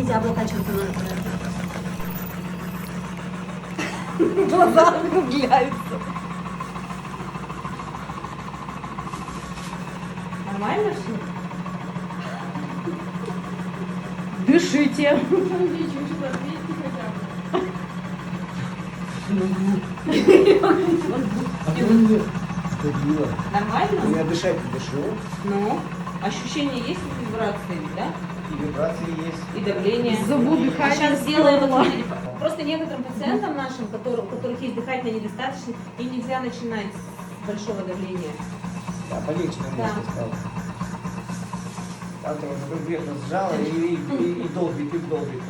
нельзя облокачиваться на это. Глаза округляются. Нормально все? Дышите. Нормально? Я дышать не дышу. Ну, ощущения есть вибрации, да? И вибрации есть. И давление. Зубу А дыхание сейчас сделаем сперло. вот, смотрите, просто некоторым пациентам нашим, у которых есть дыхательная недостаточность, им нельзя начинать с большого давления. Да, полегче на Да. месте стало. Там-то уже конкретно сжало и долбит, и долбит.